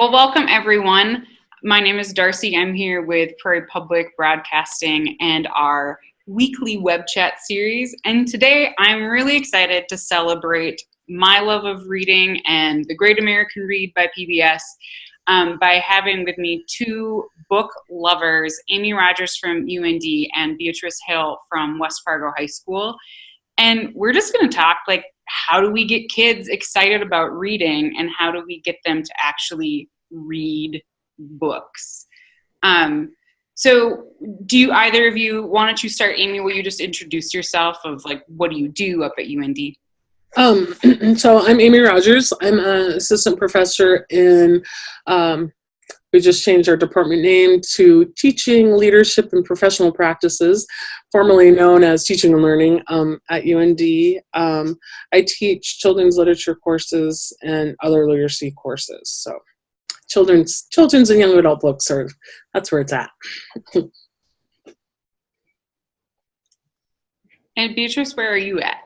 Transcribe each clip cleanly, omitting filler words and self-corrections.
Well, welcome everyone. My name is Darcy. I'm here with Prairie Public Broadcasting and our weekly web chat series. And today I'm really excited to celebrate my love of reading and the Great American Read by PBS by having with me two book lovers, Amy Rogers from UND and Beatrice Hill from West Fargo High School. And we're just going to talk like, how do we get kids excited about reading and how do we get them to actually read books? So do you, either of you, why don't you start, Amy? Will you just introduce yourself of like, what do you do up at UND? So I'm Amy Rogers. I'm an assistant professor in, we just changed our department name to Teaching, Leadership, and Professional Practices, formerly known as Teaching and Learning at UND. I teach children's literature courses and other literacy courses. So children's and young adult books that's where it's at. And Beatrice, where are you at?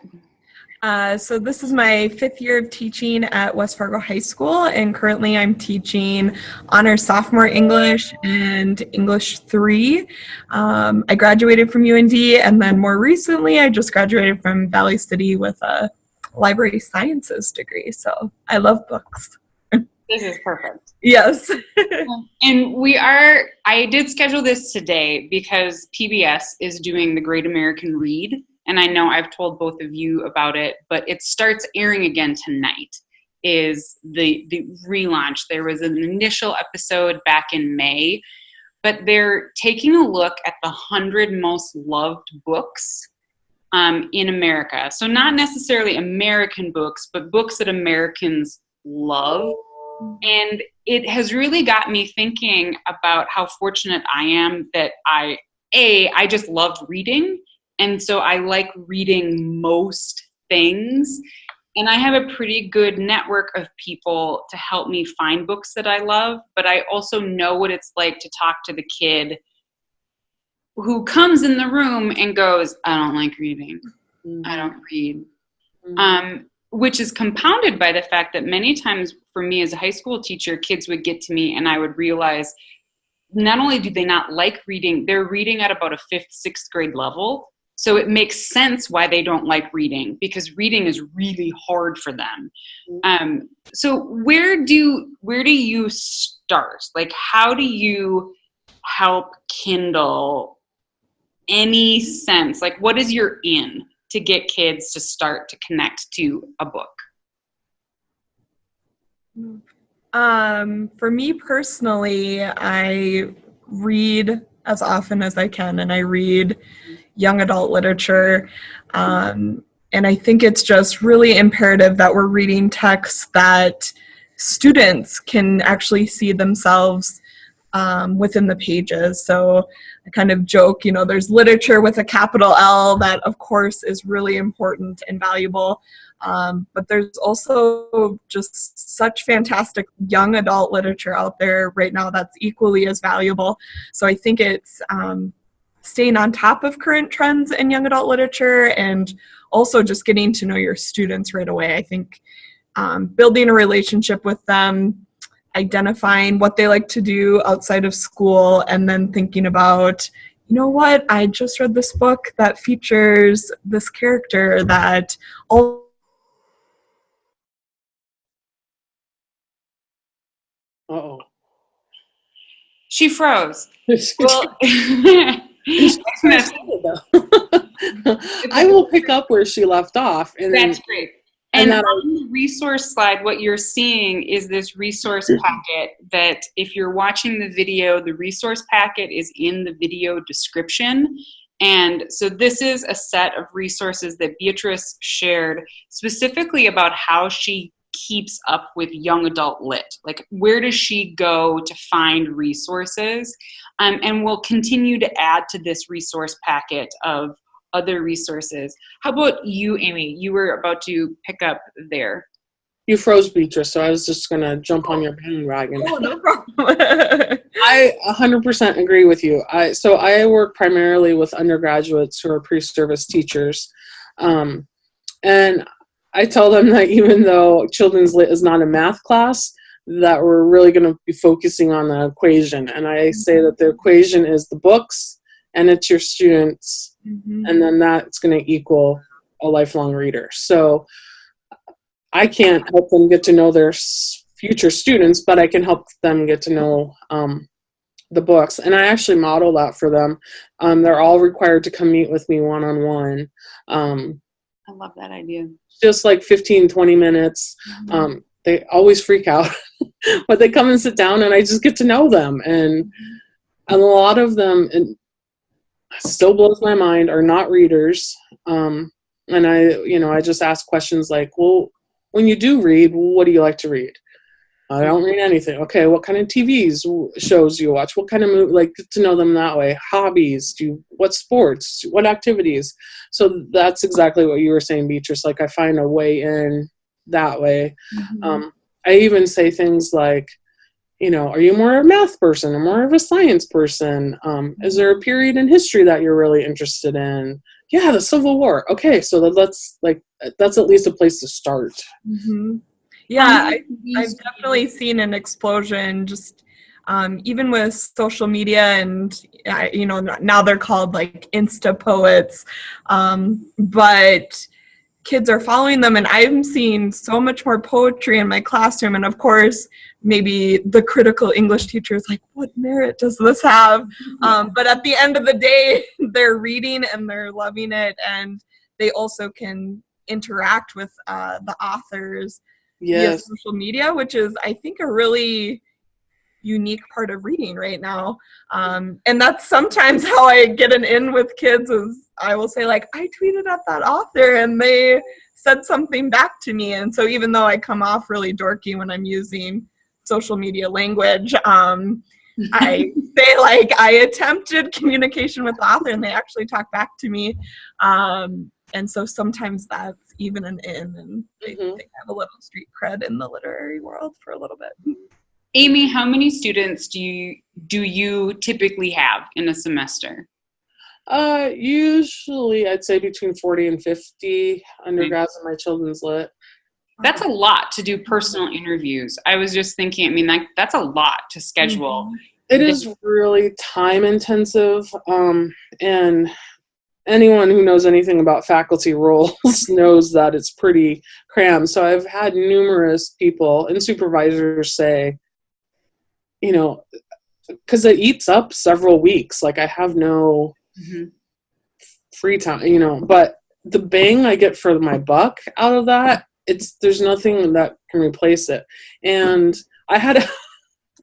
So this is my 5th year of teaching at West Fargo High School, and currently I'm teaching Honors Sophomore English and English 3. I graduated from UND, and then more recently I just graduated from Valley City with a library sciences degree, so I love books. This is perfect. Yes. And I did schedule this today because PBS is doing the Great American Read. And I know I've told both of you about it, but it starts airing again tonight, is the relaunch. There was an initial episode back in May, but they're taking a look at the 100 most loved books in America. So not necessarily American books, but books that Americans love. And it has really got me thinking about how fortunate I am that I just love reading. And so I like reading most things. And I have a pretty good network of people to help me find books that I love. But I also know what it's like to talk to the kid who comes in the room and goes, I don't like reading. I don't read. Which is compounded by the fact that many times for me as a high school teacher, kids would get to me and I would realize not only do they not like reading, they're reading at about a 5th, 6th grade level. So it makes sense why they don't like reading, because reading is really hard for them. So where do you start? Like, how do you help kindle any sense? Like, what is your in to get kids to start to connect to a book? For me personally, I read as often as I can, and I read young adult literature. And I think it's just really imperative that we're reading texts that students can actually see themselves within the pages. So I kind of joke, there's literature with a capital L that of course is really important and valuable. But there's also just such fantastic young adult literature out there right now that's equally as valuable. So I think it's staying on top of current trends in young adult literature and also just getting to know your students right away. I think building a relationship with them, identifying what they like to do outside of school, and then thinking about, you know what, I just read this book that features this character that all. Uh-oh. She froze. Well, I will pick up where she left off. And that's great. And on the resource slide, what you're seeing is this resource packet that if you're watching the video, the resource packet is in the video description. And so this is a set of resources that Beatrice shared specifically about how she keeps up with young adult lit. Like, where does she go to find resources? And we'll continue to add to this resource packet of other resources. How about you, Amy? You were about to pick up there. You froze, Beatrice, so I was just going to jump on your bandwagon. Oh, no problem. I 100% agree with you. So I work primarily with undergraduates who are pre-service teachers. And I tell them that even though children's lit is not a math class, that we're really going to be focusing on the equation. And I say that the equation is the books and it's your students, and then that's going to equal a lifelong reader. So I can't help them get to know their future students, but I can help them get to know the books. And I actually model that for them. They're all required to come meet with me one-on-one. I love that idea. Just like 15, 20 minutes. They always freak out, but they come and sit down and I just get to know them. And a lot of them, and still blows my mind, are not readers. And I just ask questions like, well, when you do read, what do you like to read? I don't read anything. Okay, what kind of TVs shows do you watch? What kind of movie? Like, get to know them that way. Hobbies? What sports? What activities? So that's exactly what you were saying, Beatrice. Like, I find a way in that way. I even say things like, are you more of a math person or more of a science person? Is there a period in history that you're really interested in? Yeah, the Civil War. Okay, so that's at least a place to start. Yeah, I've definitely seen an explosion just even with social media and, now they're called like Insta poets, but kids are following them, and I'm seeing so much more poetry in my classroom. And of course, maybe the critical English teacher is like, what merit does this have? But at the end of the day, they're reading and they're loving it, and they also can interact with the authors via social media, which is, I think, a really unique part of reading right now. And that's sometimes how I get an in with kids, is I will say, like, I tweeted at that author and they said something back to me. And so even though I come off really dorky when I'm using social media language, I say, like, I attempted communication with the author and they actually talk back to me. And so sometimes that's even an in, and they have a little street cred in the literary world for a little bit. Amy, how many students do you typically have in a semester? Usually I'd say between 40 and 50 undergrads in my children's lit. That's a lot to do personal interviews. I was just thinking, that's a lot to schedule. It is really time intensive. And anyone who knows anything about faculty roles knows that it's pretty crammed. So I've had numerous people and supervisors say, because it eats up several weeks. Like, I have no free time, but the bang I get for my buck out of that, there's nothing that can replace it. And I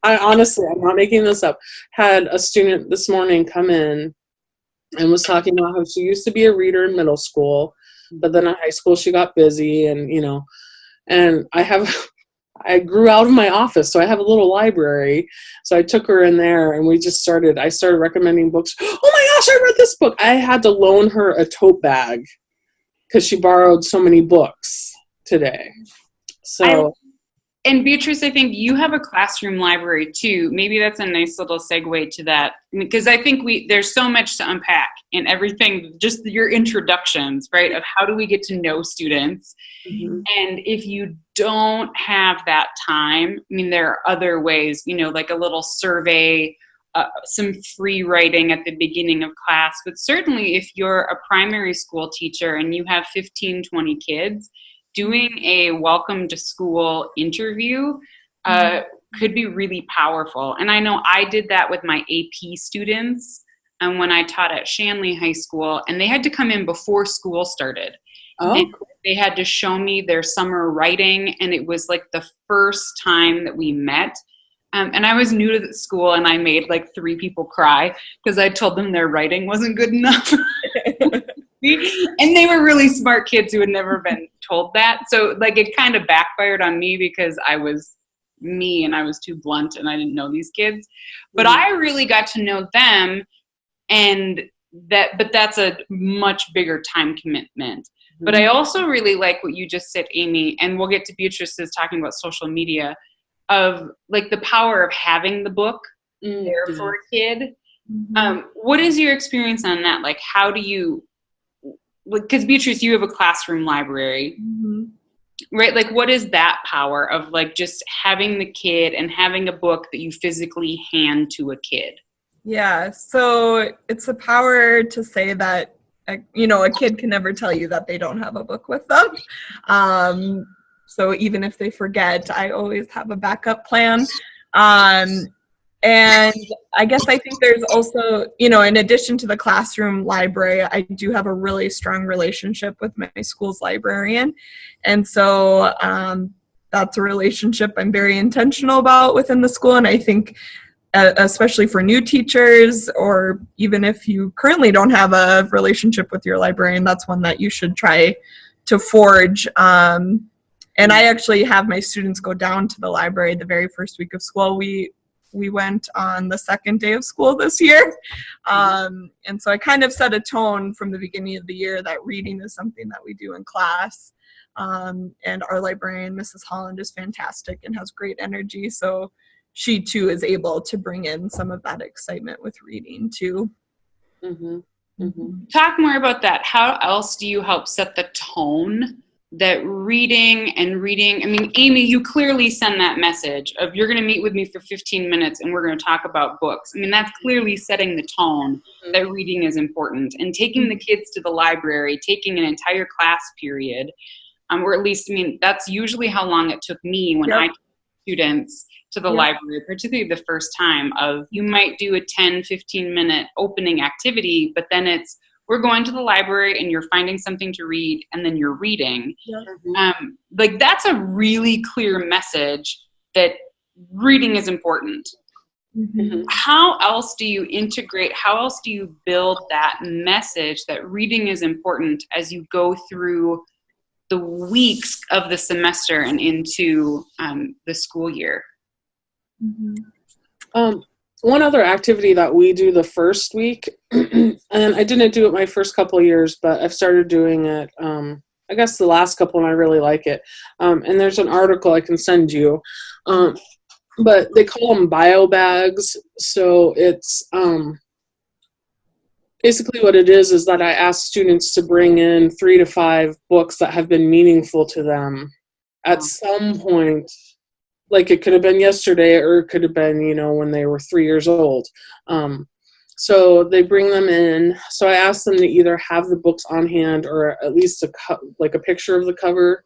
honestly, I'm not making this up, had a student this morning come in and was talking about how she used to be a reader in middle school, but then in high school she got busy, and and I grew out of my office, so I have a little library. So I took her in there and I started recommending books. Oh my gosh, I read this book. I had to loan her a tote bag because she borrowed so many books today. So. And Beatrice, I think you have a classroom library too. Maybe that's a nice little segue to that, because I think there's so much to unpack in everything, just your introductions, right, of how do we get to know students. And if you don't have that time, there are other ways, like a little survey, some free writing at the beginning of class. But certainly if you're a primary school teacher and you have 15, 20 kids, doing a welcome to school interview could be really powerful. And I know I did that with my AP students when I taught at Shanley High School, and they had to come in before school started. And they had to show me their summer writing, and it was like the first time that we met. And I was new to the school, and I made like 3 people cry because I told them their writing wasn't good enough. And they were really smart kids who had never been told that. So like it kind of backfired on me because I was me and I was too blunt and I didn't know these kids. But I really got to know them, but that's a much bigger time commitment. But I also really like what you just said, Amy, and we'll get to Beatrice's talking about social media, of like the power of having the book there for a kid. What is your experience on that? Like, how do you, because Beatrice, you have a classroom library. Right? Like, what is that power of like just having the kid and having a book that you physically hand to a kid? Yeah, so it's a power to say that, you know, a kid can never tell you that they don't have a book with them. So even if they forget, I always have a backup plan. And I guess I think there's also, you know, in addition to the classroom library, I do have a really strong relationship with my school's librarian. And so that's a relationship I'm very intentional about within the school. And I think especially for new teachers, or even if you currently don't have a relationship with your librarian, that's one that you should try to forge. And I actually have my students go down to the library the very first week of school. We went on the second day of school this year. And so I kind of set a tone from the beginning of the year that reading is something that we do in class. And our librarian, Mrs. Holland, is fantastic and has great energy. So she too is able to bring in some of that excitement with reading too. Mm-hmm. Mm-hmm. Talk more about that. How else do you help set the tone that reading, I mean, Amy, you clearly send that message of you're going to meet with me for 15 minutes and we're going to talk about books. I mean, that's clearly setting the tone that reading is important. And taking the kids to the library, taking an entire class period, or at least, I mean, that's usually how long it took me when I took students to the library, particularly the first time of you might do a 10, 15 minute opening activity, but then it's, we're going to the library and you're finding something to read and then you're reading. Like that's a really clear message that reading is important. How else do you integrate, how else do you build that message that reading is important as you go through the weeks of the semester and into the school year? One other activity that we do the first week, and I didn't do it my first couple of years, but I've started doing it, I guess the last couple, and I really like it. And there's an article I can send you, but they call them Biobags. So it's basically what it is that I ask students to bring in 3 to 5 books that have been meaningful to them at some point. Like it could have been yesterday or it could have been, you know, when they were 3 years old. So they bring them in. So I ask them to either have the books on hand or at least like a picture of the cover.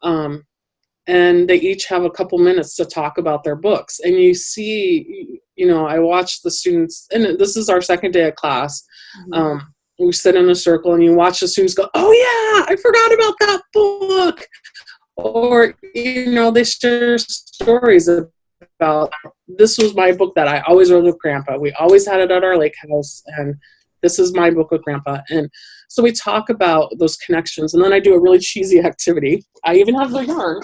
And they each have a couple minutes to talk about their books. And you see, you know, I watch the students, and this is our second day of class. We sit in a circle and you watch the students go, oh yeah, I forgot about that book. Or, you know, they share stories about, this was my book that I always read with Grandpa. We always had it at our lake house, and this is my book with Grandpa. And so we talk about those connections. And then I do a really cheesy activity. I even have the yarn.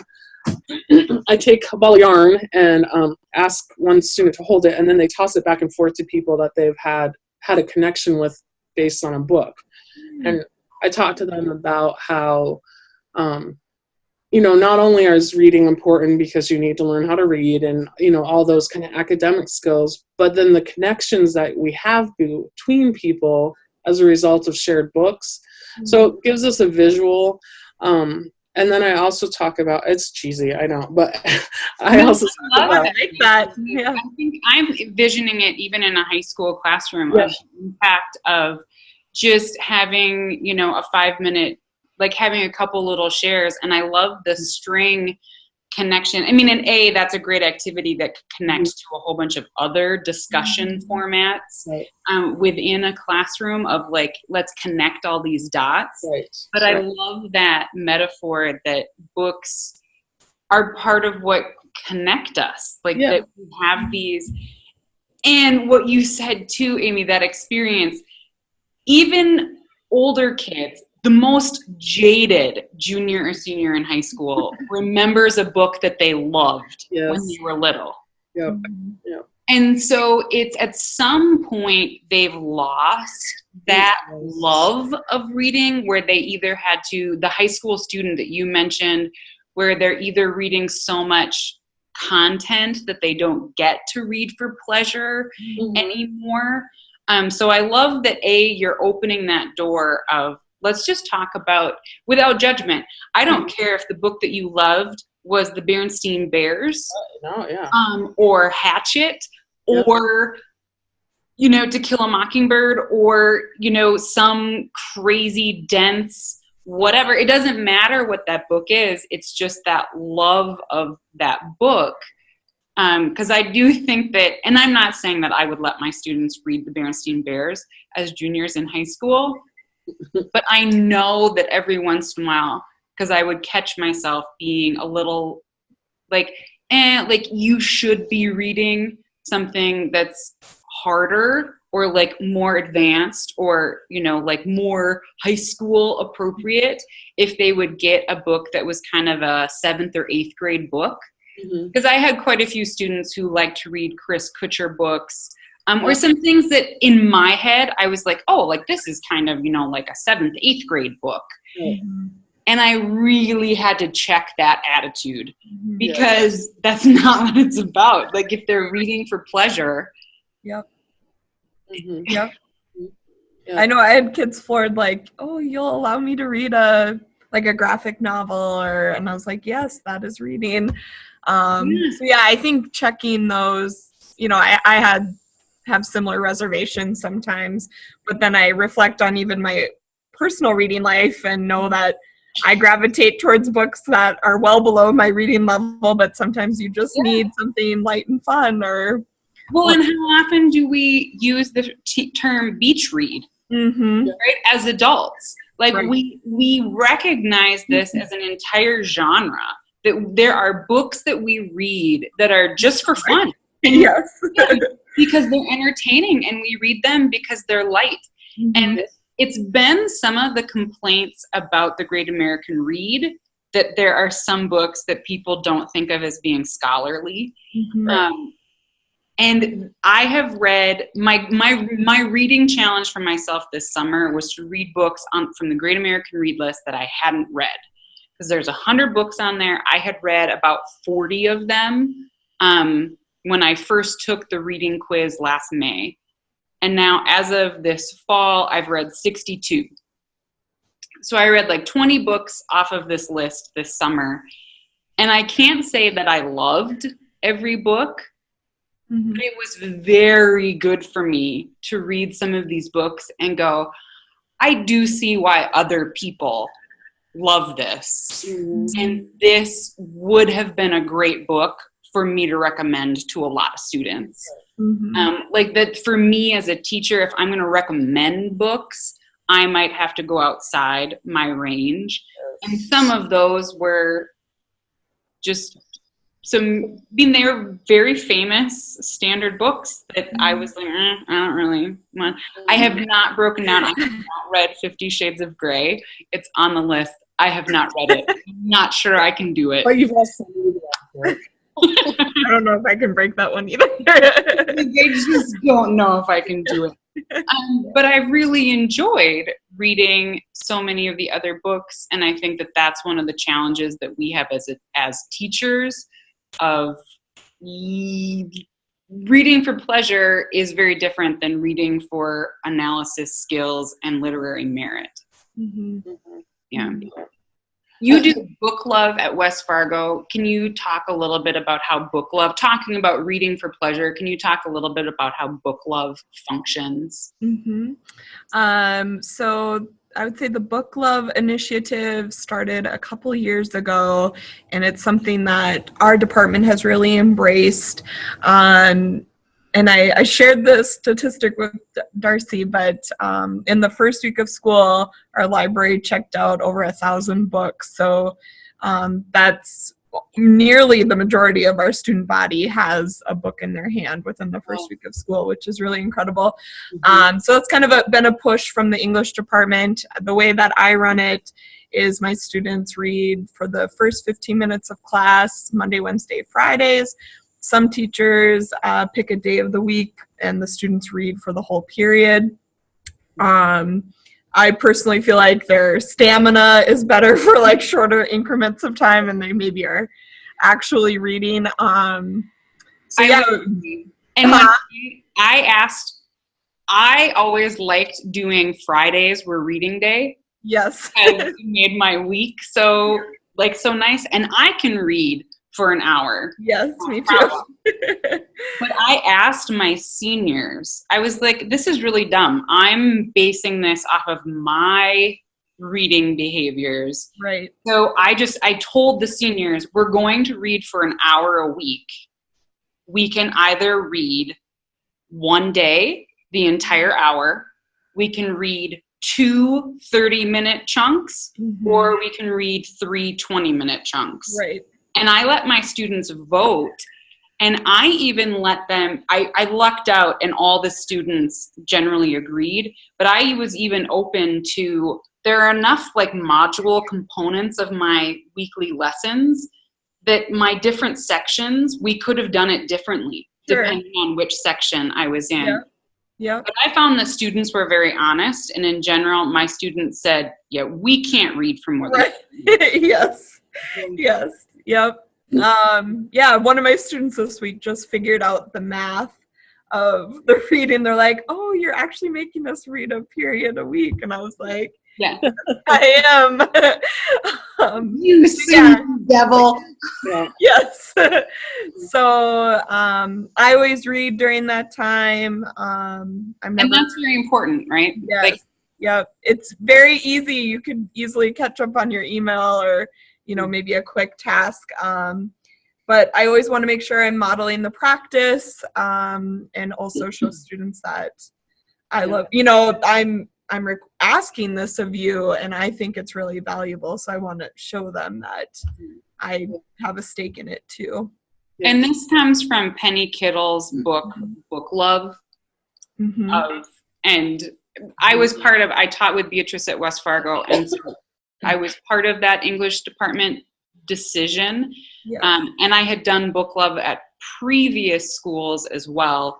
I take a ball of yarn and ask one student to hold it, and then they toss it back and forth to people that they've had a connection with based on a book. And I talk to them about how, you know, not only is reading important because you need to learn how to read and, you know, all those kind of academic skills, but then the connections that we have between people as a result of shared books. So it gives us a visual. And then I also talk about, it's cheesy, I know, but I also talk about that. I think I'm envisioning it even in a high school classroom, of the impact of just having, you know, a 5-minute, like having a couple little shares. And I love the string connection. I mean, in that's a great activity that connects to a whole bunch of other discussion formats within a classroom of like, let's connect all these dots. But I love that metaphor that books are part of what connect us, like that we have these. And what you said too, Amy, that experience, even older kids, the most jaded junior or senior in high school remembers a book that they loved when they were little. And so it's at some point they've lost that love of reading, where they either had to, the high school student that you mentioned, where they're either reading so much content that they don't get to read for pleasure anymore. So I love that you're opening that door of let's just talk about, without judgment. I don't care if the book that you loved was the Berenstain Bears, or Hatchet, or, you know, To Kill a Mockingbird, or, you know, some crazy, dense, whatever. It doesn't matter what that book is. It's just that love of that book. Because I do think that, and I'm not saying that I would let my students read the Berenstain Bears as juniors in high school, but I know that every once in a while, because I would catch myself being a little like, like you should be reading something that's harder or like more advanced or, you know, like more high school appropriate if they would get a book that was kind of a 7th or 8th grade book. Because I had quite a few students who liked to read Chris Kutcher books, or some things that in my head I was like, oh, like this is kind of, you know, like a 7th, 8th grade book. And I really had to check that attitude because that's not what it's about. Like if they're reading for pleasure. Yep. I know I had kids floored like, oh, you'll allow me to read a graphic novel, and I was like, yes, that is reading. So yeah, I think checking those, you know, I have similar reservations sometimes, but then I reflect on even my personal reading life and know that I gravitate towards books that are well below my reading level, but sometimes you just need something light and fun or. Well, and how often do we use the term beach read, right, as adults? Like we recognize this as an entire genre, that there are books that we read that are just for fun. Yes. Because they're entertaining, and we read them because they're light. And it's been some of the complaints about the Great American Read that there are some books that people don't think of as being scholarly. And I have read, my reading challenge for myself this summer was to read books from the Great American Read list that I hadn't read. Because there's 100 books on there. I had read about 40 of them when I first took the reading quiz last May. And now as of this fall, I've read 62. So I read like 20 books off of this list this summer. And I can't say that I loved every book, but it was very good for me to read some of these books and go, I do see why other people love this. And this would have been a great book for me to recommend to a lot of students. Like that for me as a teacher, if I'm going to recommend books, I might have to go outside my range. And some of those were just they were very famous standard books that I was like, I don't really want. I have not broken down. I have not read 50 Shades of Grey. It's on the list. I have not read it. I'm not sure I can do it. But you've also read it. I don't know if I can break that one either. I just don't know if I can do it. But I really enjoyed reading so many of the other books, and I think that that's one of the challenges that we have as teachers of reading for pleasure is very different than reading for analysis skills and literary merit. Yeah. You do book love at West Fargo. Can you talk a little bit about how book love, talking about reading for pleasure, can you talk a little bit about how book love functions? So I would say the Book Love initiative started a couple years ago, and it's something that our department has really embraced. And I shared this statistic with Darcy, but in the first week of school, our library checked out over 1,000 books. So that's nearly the majority of our student body has a book in their hand within the first week of school, which is really incredible. So it's kind of been a push from the English department. The way that I run it is my students read for the first 15 minutes of class, Monday, Wednesday, Fridays. Some teachers pick a day of the week and the students read for the whole period. I personally feel like their stamina is better for like shorter increments of time and they maybe are actually reading. And when I always liked doing Fridays were reading day Yes. has made my week so nice. And I can read for an hour. Yes, me No too. problem. But I asked my seniors, I was like, this is really dumb. I'm basing this off of my reading behaviors. Right. So I told the seniors, we're going to read for an hour a week. We can either read one day, the entire hour. We can read 2 30-minute chunks, or we can read 3 20-minute chunks. Right. And I let my students vote. And I even let them, I lucked out and all the students generally agreed, but I was even open to, there are enough like module components of my weekly lessons that my different sections, we could have done it differently, depending on which section I was in. Yeah. Yeah. But I found the students were very honest, and in general, my students said, yeah, we can't read for more than Right. Yes. Yes. Yep. Yeah, one of my students this week just figured out the math of the reading. They're like, oh, you're actually making us read a period a week. And I was like, yeah, I am. You devil. Yeah. Yes. So I always read during that time. I'm and never, that's very important, right? yes. Like, Yeah, it's very easy. You could easily catch up on your email or, you know, maybe a quick task. But I always want to make sure I'm modeling the practice and also show students that I love, you know, I'm asking this of you and I think it's really valuable. So I want to show them that I have a stake in it too. and this comes from Penny Kittle's book, Book Love. And I was I taught with Beatrice at West Fargo, and so I was part of that English department decision. And I had done book club at previous schools as well.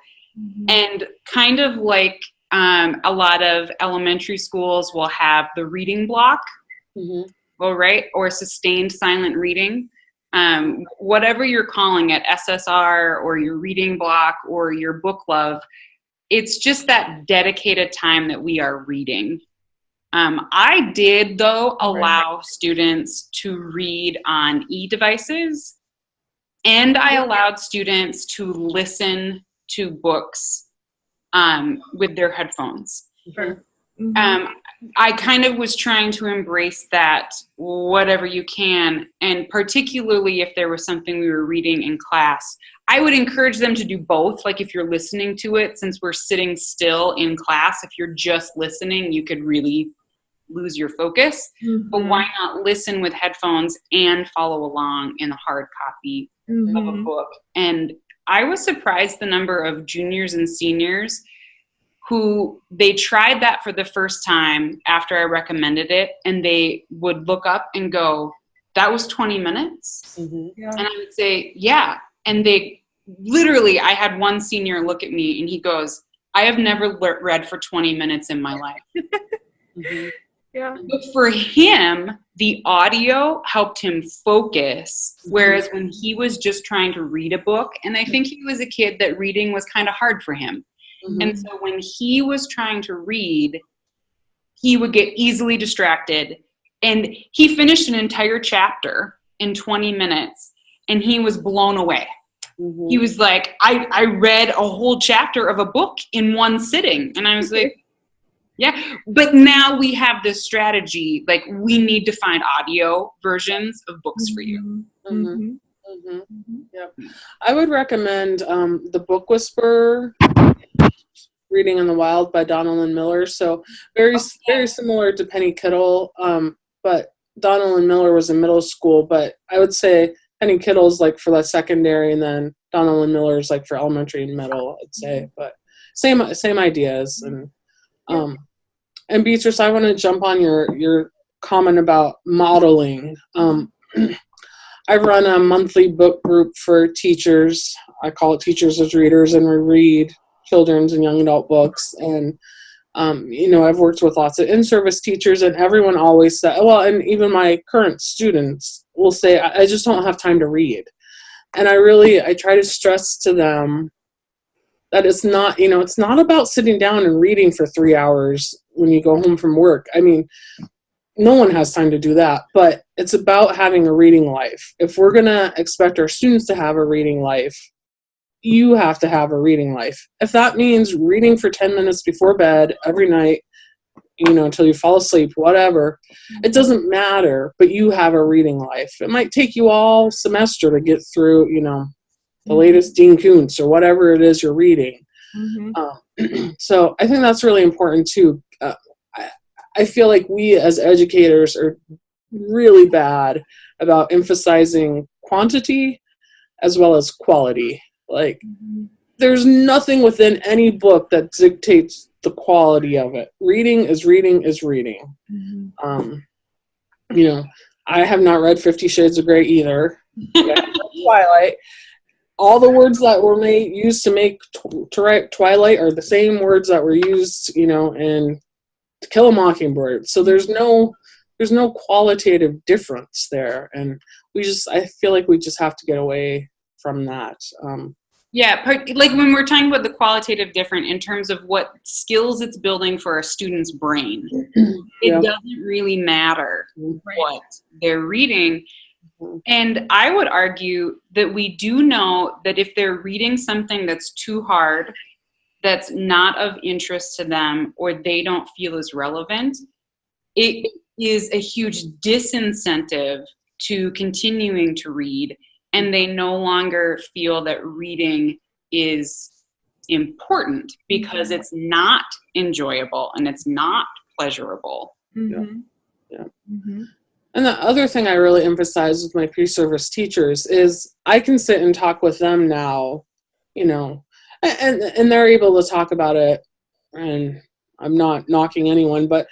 And kind of like a lot of elementary schools will have the reading block, well, right? Or sustained silent reading. Whatever you're calling it, SSR or your reading block or your book club, it's just that dedicated time that we are reading. I did, though, allow students to read on e-devices, and I allowed students to listen to books with their headphones. I kind of was trying to embrace that whatever you can, and particularly if there was something we were reading in class, I would encourage them to do both. Like if you're listening to it, since we're sitting still in class, if you're just listening, you could really lose your focus. But why not listen with headphones and follow along in a hard copy of a book? And I was surprised the number of juniors and seniors who they tried that for the first time after I recommended it, and they would look up and go, that was 20 minutes? And I would say, yeah. And they literally, I had one senior look at me and he goes, I have never read for 20 minutes in my life. But for him, the audio helped him focus, whereas when he was just trying to read a book, and I think he was a kid that reading was kind of hard for him. And so when he was trying to read, he would get easily distracted. And he finished an entire chapter in 20 minutes, and he was blown away. He was like, I read a whole chapter of a book in one sitting. And I was like, yeah, but now we have this strategy, like we need to find audio versions of books for you. Yep. I would recommend The Book Whisperer, Reading in the Wild by Donald Miller. So very similar to Penny Kittle, but Donald Miller was in middle school, but I would say Penny Kittle's like for the secondary, and then Donald Miller's like for elementary and middle, I'd say, but same ideas. And Beatrice, I want to jump on your comment about modeling. I run a monthly book group for teachers. I call it Teachers as Readers, and we read children's and young adult books. And, you know, I've worked with lots of in-service teachers, and everyone always said, well, and even my current students will say, I just don't have time to read. And I try to stress to them that it's not, you know, it's not about sitting down and reading for 3 hours when you go home from work. I mean, no one has time to do that, but it's about having a reading life. If we're going to expect our students to have a reading life, you have to have a reading life. If that means reading for 10 minutes before bed every night, until you fall asleep, whatever, it doesn't matter, but you have a reading life. It might take you all semester to get through, the latest Dean Koontz or whatever it is you're reading. So I think that's really important too. I feel like we as educators are really bad about emphasizing quantity as well as quality. Like, there's nothing within any book that dictates the quality of it. Reading is reading is reading. I have not read 50 Shades of Grey either. Twilight. All the words that were used to write Twilight are the same words that were used, in To Kill a Mockingbird. So there's no qualitative difference there, and I feel like we just have to get away from that. Like when we're talking about the qualitative different in terms of what skills it's building for a student's brain, it doesn't really matter what they're reading. And I would argue that we do know that if they're reading something that's too hard, that's not of interest to them, or they don't feel is relevant, it is a huge disincentive to continuing to read, and they no longer feel that reading is important because it's not enjoyable and it's not pleasurable. And the other thing I really emphasize with my pre-service teachers is I can sit and talk with them now, and they're able to talk about it, and I'm not knocking anyone, but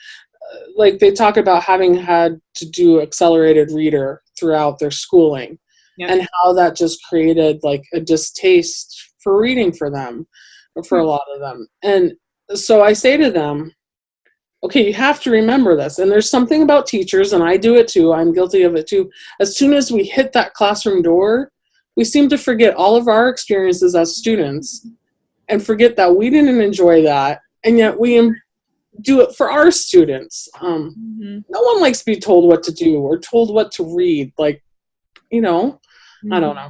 like they talk about having had to do accelerated reader throughout their schooling. And how that just created like a distaste for reading for them, or for a lot of them. And so I say to them, okay, you have to remember this. And there's something about teachers, and I do it too, I'm guilty of it too. As soon as we hit that classroom door, we seem to forget all of our experiences as students and forget that we didn't enjoy that. And yet we do it for our students. No one likes to be told what to do or told what to read. Like, I don't know.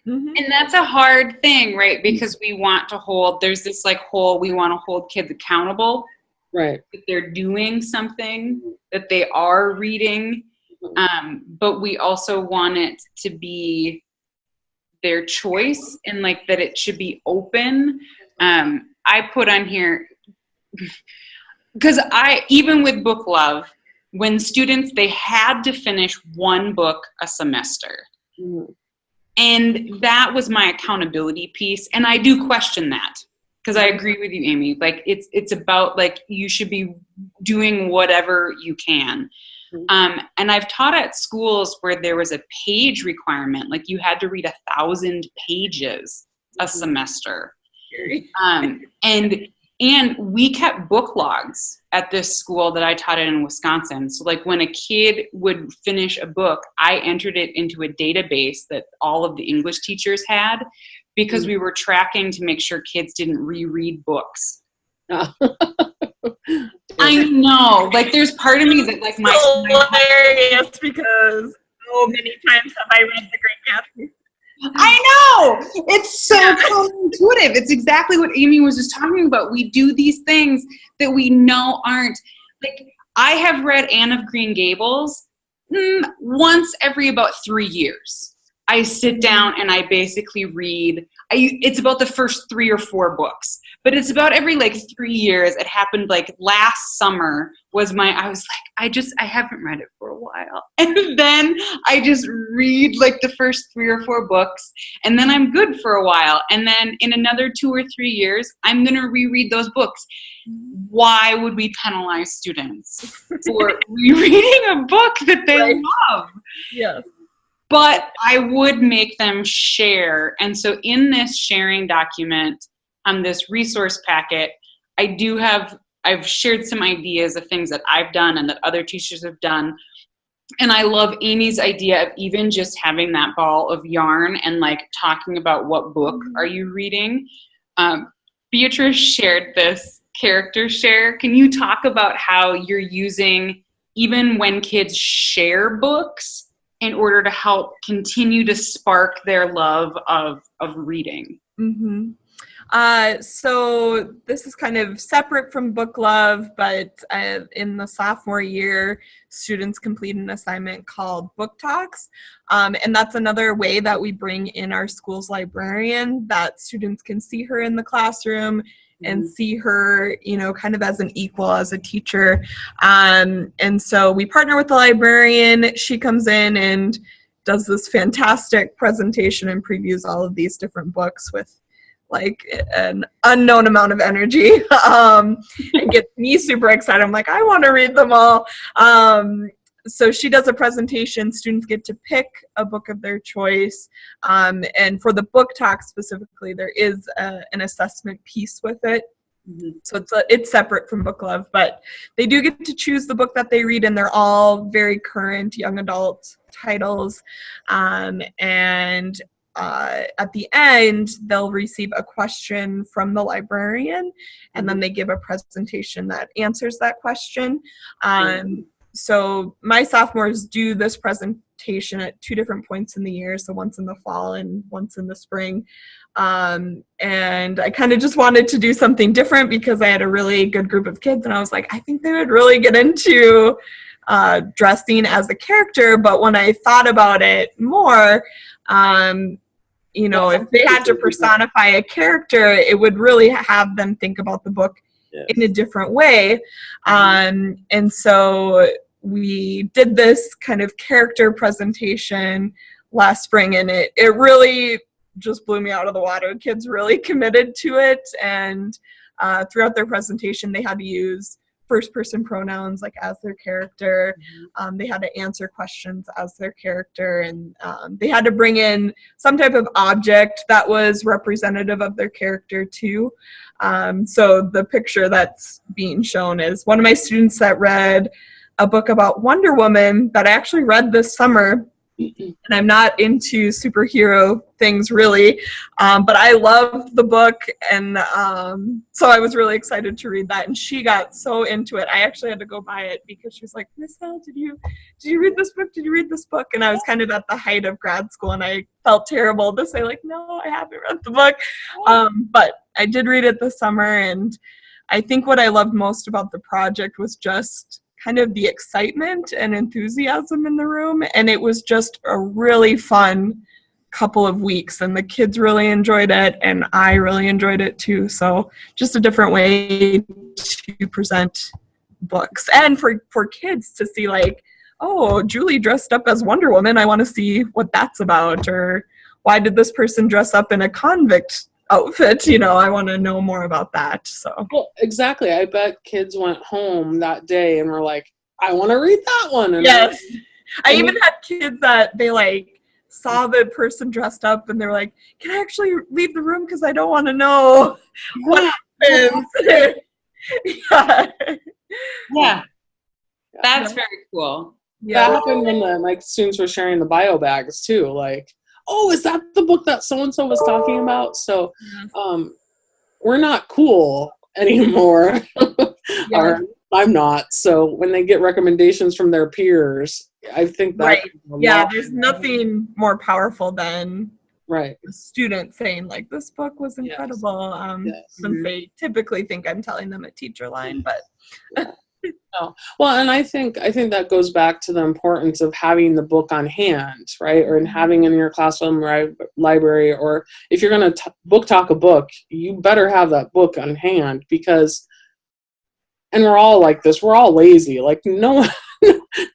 And that's a hard thing, right? Because we want to there's this we want to hold kids accountable. Right. If they're doing something that they are reading, but we also want it to be their choice, and that it should be open. I put on here, because even with book love, when students, they had to finish one book a semester. And that was my accountability piece. And I do question that, because I agree with you, Amy. It's about you should be doing whatever you can. And I've taught at schools where there was a page requirement, you had to read 1,000 pages a semester. And we kept book logs at this school that I taught in Wisconsin. So when a kid would finish a book, I entered it into a database that all of the English teachers had, because we were tracking to make sure kids didn't reread books. I know. There's part of me that hilarious, because so many times have I read The Great Gatsby. I know! It's so counterintuitive. It's exactly what Amy was just talking about. We do these things that we know aren't. I have read Anne of Green Gables once every about 3 years. I sit down and I basically read. It's about the first 3 or 4 books, but it's about every 3 years. It happened last summer I was I haven't read it for a while. And then I just read the first 3 or 4 books, and then I'm good for a while. And then in another 2 or 3 years, I'm going to reread those books. Why would we penalize students for rereading a book that they love? Yes. But I would make them share. And so in this sharing document, this resource packet, I've shared some ideas of things that I've done and that other teachers have done. And I love Amy's idea of even just having that ball of yarn and talking about what book are you reading. Beatrice shared this character share. Can you talk about how you're using even when kids share books in order to help continue to spark their love of reading. Mm-hmm. So this is kind of separate from book love, but in the sophomore year, students complete an assignment called Book Talks. And that's another way that we bring in our school's librarian, that students can see her in the classroom and see her, you know, kind of as an equal, as a teacher. And so we partner with the librarian. She comes in and does this fantastic presentation and previews all of these different books with like an unknown amount of energy, and gets me super excited. I'm like, I want to read them all. So she does a presentation. Students get to pick a book of their choice. And for the book talk specifically, there is an assessment piece with it. Mm-hmm. So it's separate from book love, but they do get to choose the book that they read, and they're all very current young adult titles. And at the end, they'll receive a question from the librarian, and then they give a presentation that answers that question. So my sophomores do this presentation at 2 different points in the year, so once in the fall and once in the spring. And I kind of just wanted to do something different because I had a really good group of kids, and I was like, I think they would really get into dressing as a character. But when I thought about it more, you know, if they had to personify a character, it would really have them think about the book in a different way. And so we did this kind of character presentation last spring, and it really just blew me out of the water. Kids really committed to it, and throughout their presentation, they had to use first-person pronouns, like as their character. They had to answer questions as their character, and they had to bring in some type of object that was representative of their character too. So the picture that's being shown is one of my students that read a book about Wonder Woman that I actually read this summer. And I'm not into superhero things really, but I loved the book, and so I was really excited to read that, and she got so into it. I actually had to go buy it because she was like, Miss Hill, did you read this book? Did you read this book? And I was kind of at the height of grad school, and I felt terrible to say like, no, I haven't read the book, but I did read it this summer. And I think what I loved most about the project was just kind of the excitement and enthusiasm in the room. And it was just a really fun couple of weeks, and the kids really enjoyed it, and I really enjoyed it too. So just a different way to present books, and for kids to see like, oh, Julie dressed up as Wonder Woman, I want to see what that's about. Or why did this person dress up in a convict outfit? You know, I want to know more about that. So well, exactly. I bet kids went home that day and were like, I want to read that one. And yes, I even had kids that they like saw the person dressed up, and they were like, can I actually leave the room because I don't want to know what happens? Yeah, that's very cool. Yeah, that happened when the students were sharing the Biobags too. Like, oh, is that the book that so-and-so was talking about? So we're not cool anymore. Or I'm not. So when they get recommendations from their peers, I think that there's nothing more powerful than a student saying like, this book was incredible. Since they typically think I'm telling them a teacher line, but no. Well, and I think that goes back to the importance of having the book on hand, right? Or in having in your classroom library, or if you're going to book talk a book, you better have that book on hand, because, and we're all like this, we're all lazy. Like no,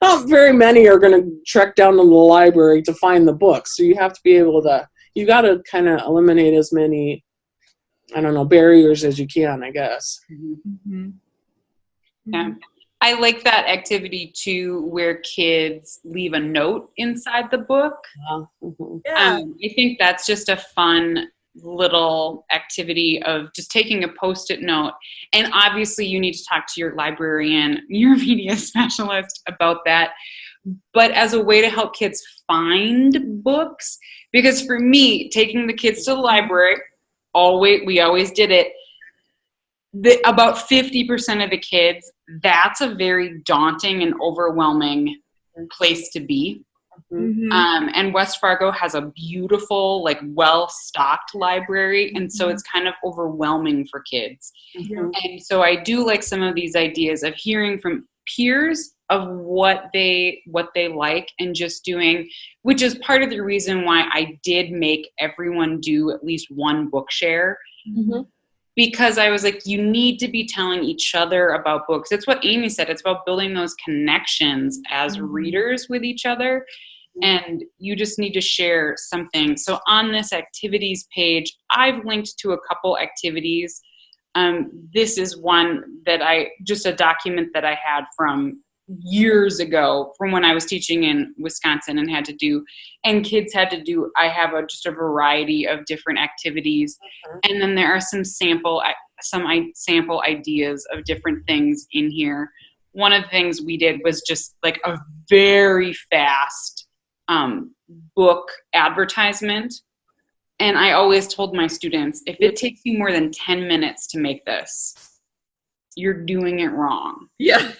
not very many are going to trek down to the library to find the book. So you have to be able to, you got to kind of eliminate as many, I don't know, barriers as you can, I guess. Mm-hmm. Yeah. I like that activity too, where kids leave a note inside the book. I think that's just a fun little activity of just taking a Post-it note. And obviously you need to talk to your librarian, your media specialist about that. But as a way to help kids find books, because for me, taking the kids to the library, we always did it. about 50% of the kids, that's a very daunting and overwhelming place to be. Mhm. And West Fargo has a beautiful, like, well-stocked library, and so it's kind of overwhelming for kids. Yeah. And so I do like some of these ideas of hearing from peers of what they like, and just doing, which is part of the reason why I did make everyone do at least one book share. Mhm. Because I was like, you need to be telling each other about books. It's what Amy said. It's about building those connections as readers with each other. And you just need to share something. So on this activities page, I've linked to a couple activities. This is one that just a document that I had from years ago, from when I was teaching in Wisconsin and had to do, and kids had to do, I have just a variety of different activities. And then there are some sample ideas of different things in here. One of the things we did was just like a very fast book advertisement. And I always told my students, if it takes you more than 10 minutes to make this, you're doing it wrong. Yeah.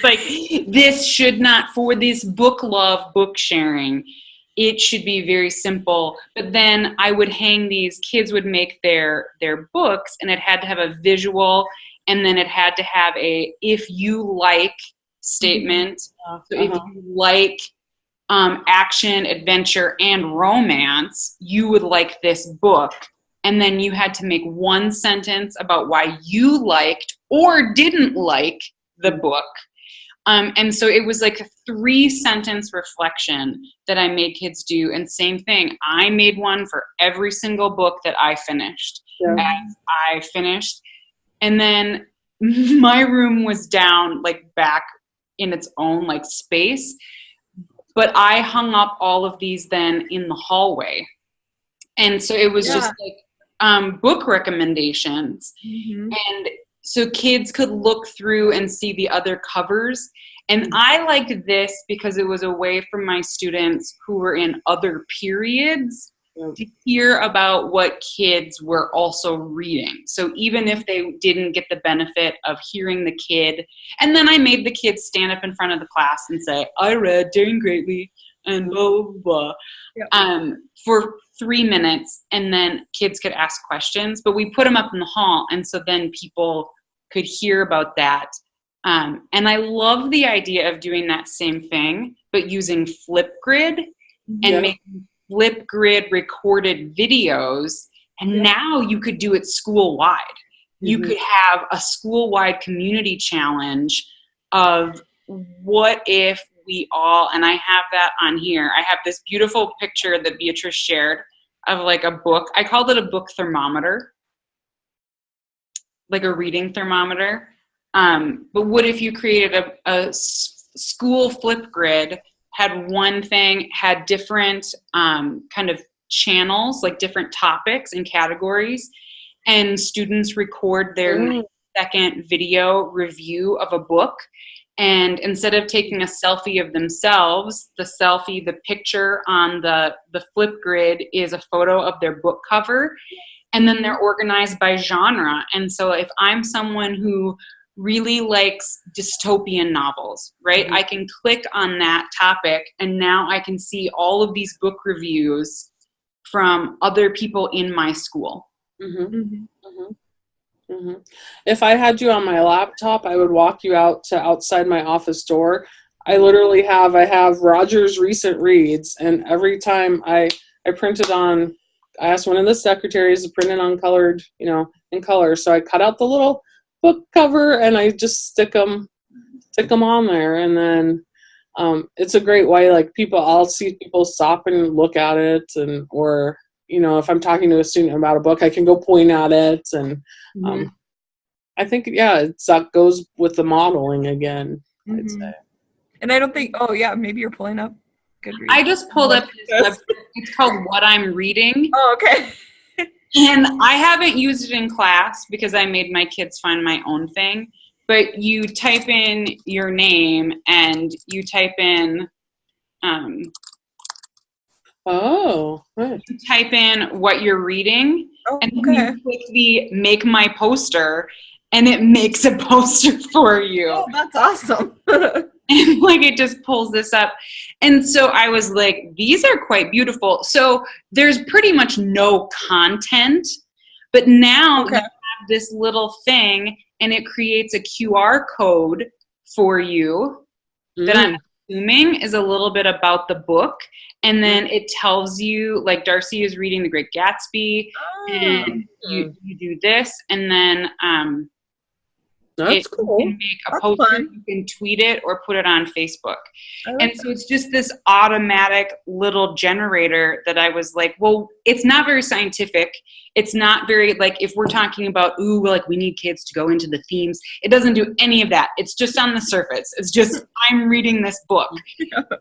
Like, this should not, for this book love, book sharing, it should be very simple. But then I would hang these, kids would make their books, and it had to have a visual, and then it had to have a if you like statement. So if you like action, adventure, and romance, you would like this book. And then you had to make one sentence about why you liked or didn't like the book. And so it was like a 3-sentence reflection that I made kids do. And same thing, I made one for every single book that I finished. As I finished. And then my room was down, like, back in its own, like, space. But I hung up all of these then in the hallway. And so it was just like book recommendations. And so kids could look through and see the other covers. And I liked this because it was a way for my students who were in other periods to hear about what kids were also reading. So even if they didn't get the benefit of hearing the kid, and then I made the kids stand up in front of the class and say, I read Daring Greatly and blah, blah, blah, for 3 minutes, and then kids could ask questions, but we put them up in the hall, and so then people could hear about that. And I love the idea of doing that same thing, but using Flipgrid and making Flipgrid recorded videos, and now you could do it school-wide. You could have a school-wide community challenge of what if we all, and I have that on here. I have this beautiful picture that Beatrice shared of like a book. I called it a book thermometer, like a reading thermometer. But what if you created a school Flipgrid, had one thing, had different kind of channels, like different topics and categories, and students record their second video review of a book. And instead of taking a selfie of themselves, the picture on the Flipgrid is a photo of their book cover. And then they're organized by genre. And so if I'm someone who really likes dystopian novels, right? I can click on that topic, and now I can see all of these book reviews from other people in my school. If I had you on my laptop, I would walk you out to outside my office door. I literally have Roger's recent reads, and every time I printed on, I asked one of the secretaries to print it on colored, in color. So I cut out the little book cover and I just stick them on there, and then it's a great way. Like I'll see people stop and look at it, or if I'm talking to a student about a book, I can go point at it, and I think that goes with the modeling again. I'd say. And I don't think. Oh yeah, maybe you're pulling up Goodreads. I just pulled up. It's called What I'm Reading. Oh, okay. And I haven't used it in class because I made my kids find my own thing. But you type in your name and you type in Oh, right. you type in what you're reading, and then Okay. you click the make my poster, and it makes a poster for you. Oh, that's awesome. And like it just pulls this up. And so I was like, these are quite beautiful. So there's pretty much no content, but now you Okay. have this little thing and it creates a QR code for you that I'm assuming is a little bit about the book. And then it tells you, like, Darcy is reading The Great Gatsby, and you do this, and then That's you cool. can make a That's poster, fun. you can tweet it or put it on Facebook. I like And so it's just this automatic little generator that I was like, well, it's not very scientific. It's not very, like, if we're talking about, ooh, like we need kids to go into the themes, it doesn't do any of that. It's just on the surface. It's just, I'm reading this book.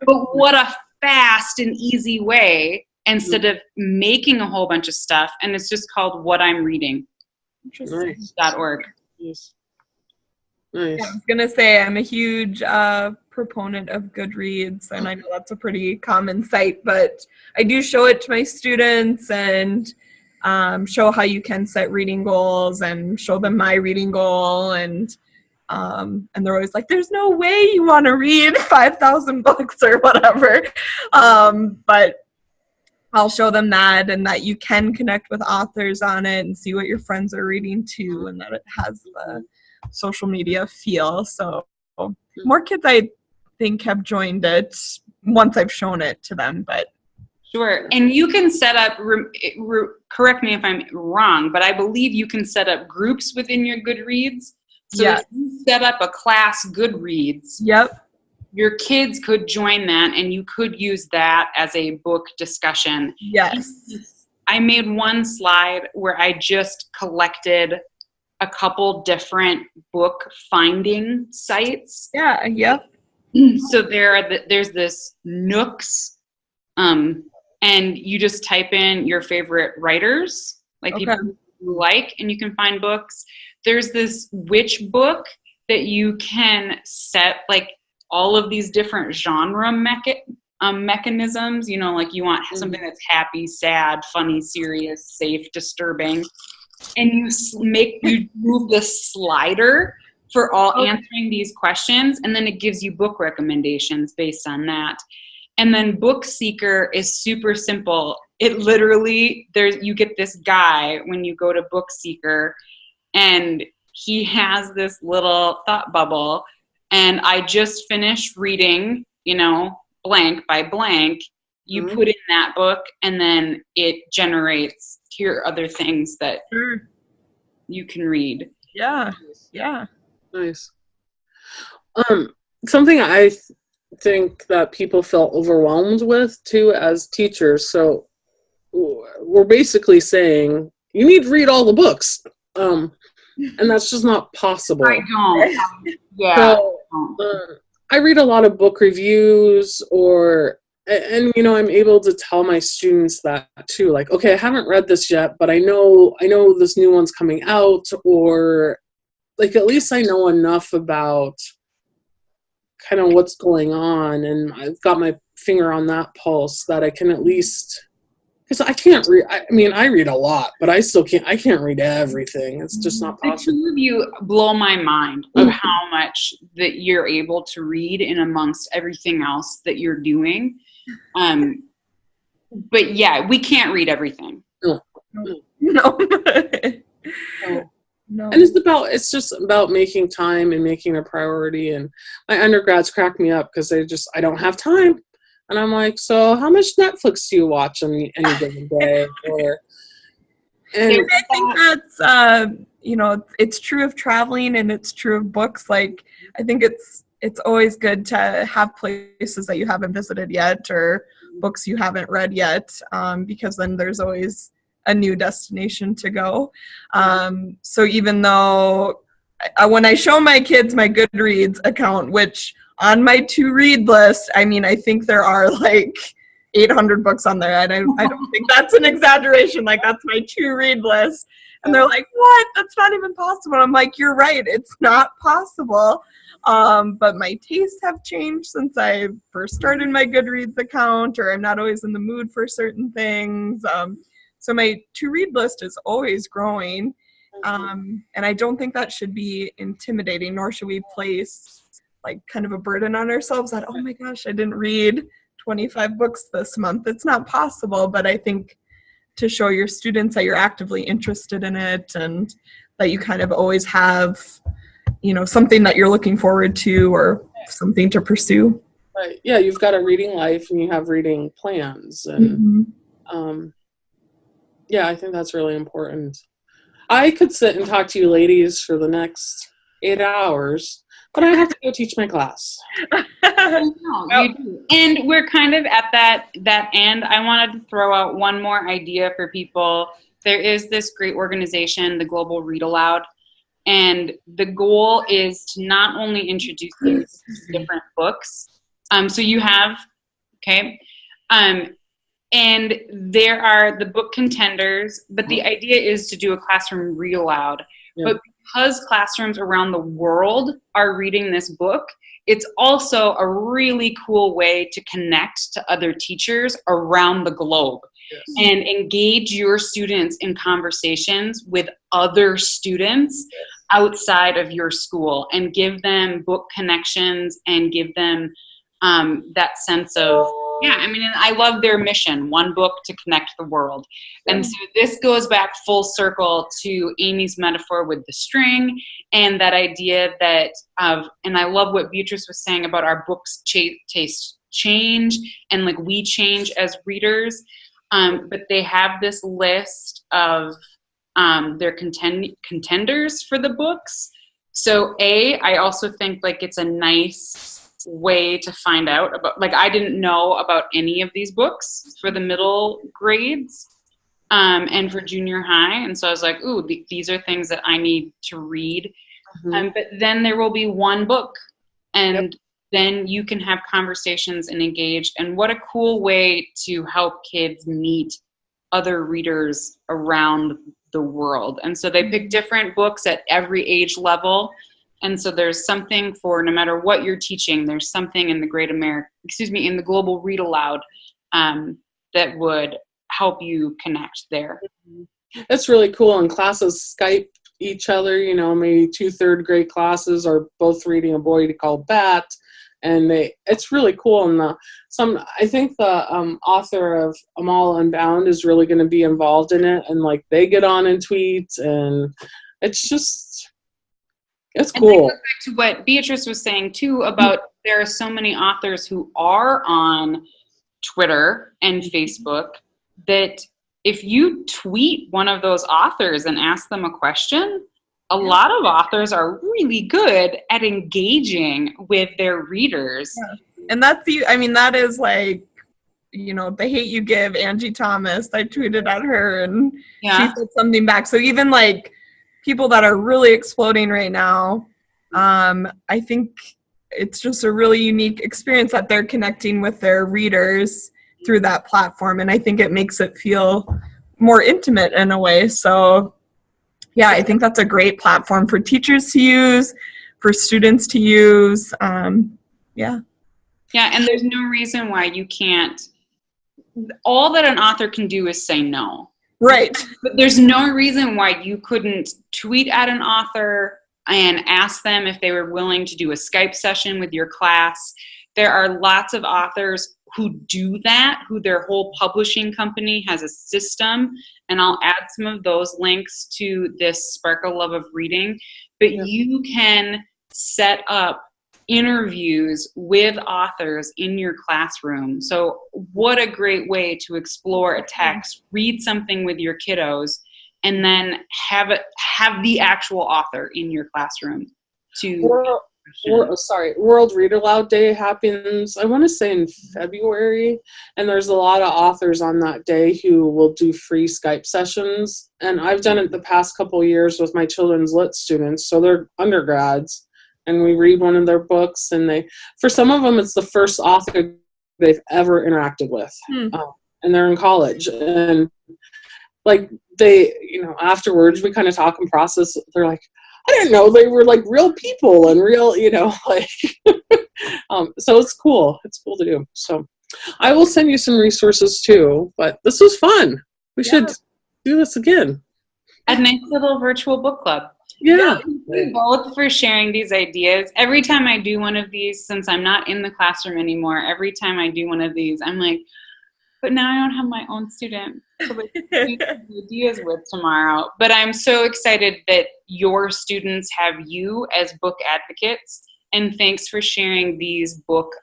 But what a fast and easy way, instead of making a whole bunch of stuff. And it's just called What I'm Reading. Nice. .org. Nice. Nice. Yeah, I was gonna say I'm a huge proponent of Goodreads, and I know that's a pretty common site, but I do show it to my students and show how you can set reading goals and show them my reading goal, and they're always like, "There's no way you want to read 5,000 books or whatever," but I'll show them that, and that you can connect with authors on it and see what your friends are reading too, and that it has the social media feel. So more kids, I think, have joined it once I've shown it to them. But Sure. And you can set up, correct me if I'm wrong, but I believe you can set up groups within your Goodreads. So if you set up a class Goodreads, yep, your kids could join that, and you could use that as a book discussion. yes, I made one slide where I just collected a couple different book finding sites. yeah, yep. So there's this Nooks, and you just type in your favorite writers, like people you like, and you can find books. There's this Which Book that you can set, like, all of these different genre mechanisms. You know, like you want something that's happy, sad, funny, serious, safe, disturbing. And you move the slider for all answering these questions, and then it gives you book recommendations based on that. And then Book Seeker is super simple. It literally, you get this guy when you go to Book Seeker, and he has this little thought bubble, and I just finished reading, blank by blank. You put in that book, and then it generates, here are other things that you can read. Yeah. Nice. Something I think that people feel overwhelmed with too as teachers. So we're basically saying you need to read all the books, and that's just not possible. I don't. Yeah. So, I read a lot of book reviews, and I'm able to tell my students that too. Like, okay, I haven't read this yet, but I know this new one's coming out, or like at least I know enough about kind of what's going on, and I've got my finger on that pulse that I can at least, because I can't read. I read a lot, but I can't read everything. It's just not The possible. two of you blow my mind of how much that you're able to read in amongst everything else that you're doing. But yeah, we can't read everything. No. And it's just about making time and making a priority. And my undergrads crack me up because I don't have time. And I'm like, so how much Netflix do you watch on any given day? And I think that's it's true of traveling, and it's true of books. Like, I think it's always good to have places that you haven't visited yet, or books you haven't read yet, because then there's always a new destination to go. So even though when I show my kids my Goodreads account, which on my to-read list, I think there are like 800 books on there, and I don't think that's an exaggeration. Like, that's my to-read list. And they're like, what? That's not even possible. I'm like, you're right. It's not possible. But my tastes have changed since I first started my Goodreads account, or I'm not always in the mood for certain things. So my to-read list is always growing. And I don't think that should be intimidating, nor should we place like kind of a burden on ourselves that, oh my gosh, I didn't read 25 books this month. It's not possible. But I think to show your students that you're actively interested in it and that you kind of always have, something that you're looking forward to or something to pursue. Right. Yeah, you've got a reading life and you have reading plans. And yeah, I think that's really important. I could sit and talk to you ladies for the next 8 hours, but I have to go teach my class. No, you do. And we're kind of at that end. I wanted to throw out one more idea for people. There is this great organization, the Global Read Aloud, and the goal is to not only introduce you to different books. So you have, and there are the book contenders, but the idea is to do a classroom read aloud. Yeah. But because classrooms around the world are reading this book, it's also a really cool way to connect to other teachers around the globe. Yes. And engage your students in conversations with other students outside of your school and give them book connections and give them that sense of, and I love their mission, one book to connect the world. And so this goes back full circle to Amy's metaphor with the string and that idea and I love what Beatrice was saying about our books taste change and like we change as readers. But they have this list of their contenders for the books. So I also think like it's a nice way to find out about, like I didn't know about any of these books for the middle grades and for junior high. And so I was like, ooh, these are things that I need to read. But then there will be one book and then you can have conversations and engage. And what a cool way to help kids meet other readers around the world. And so they pick different books at every age level. And so there's something for no matter what you're teaching, there's something in in the Global Read Aloud that would help you connect there. That's really cool. And classes Skype each other, maybe 2 third-grade classes are both reading a boy called Bat. And it's really cool. And I think the author of Amal Unbound is really going to be involved in it. And like they get on and tweet and it's cool. And that goes back to what Beatrice was saying too about there are so many authors who are on Twitter and Facebook that if you tweet one of those authors and ask them a question, a lot of authors are really good at engaging with their readers. Yeah. And that is like, the hate you give, Angie Thomas. I tweeted at her and she said something back. So even like people that are really exploding right now, I think it's just a really unique experience that they're connecting with their readers through that platform. And I think it makes it feel more intimate in a way. So yeah, I think that's a great platform for teachers to use, for students to use. Yeah, and there's no reason why you can't. All that an author can do is say no. Right. But there's no reason why you couldn't tweet at an author and ask them if they were willing to do a Skype session with your class. There are lots of authors who do that, who their whole publishing company has a system, and I'll add some of those links to this Sparkle Love of Reading. But you can set up interviews with authors in your classroom. So what a great way to explore a text, read something with your kiddos, and then have the actual author in your classroom to World Read Aloud Day happens, I want to say in February, and there's a lot of authors on that day who will do free Skype sessions, and I've done it the past couple of years with my children's lit students, so they're undergrads, and we read one of their books, and for some of them it's the first author they've ever interacted with, and they're in college, and like they, afterwards we kind of talk and process, they're like, I didn't know they were like real people and real, so it's cool. It's cool to do. So I will send you some resources too, but this was fun. We should do this again. A nice little virtual book club. Yeah. Thank you both for sharing these ideas. Every time I do one of these, since I'm not in the classroom anymore, every time I do one of these, I'm like, but now I don't have my own student to like ideas with tomorrow. But I'm so excited that your students have you as book advocates, and thanks for sharing these book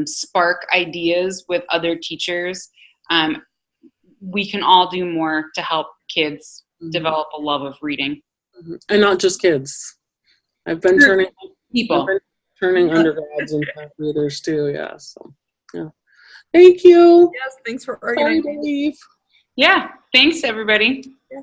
spark ideas with other teachers. We can all do more to help kids develop a love of reading. And not just kids. I've been turning undergrads into readers too. Yeah. So yeah. Thank you. Yes, thanks for organizing. Sorry to leave. Yeah, thanks everybody. Yeah.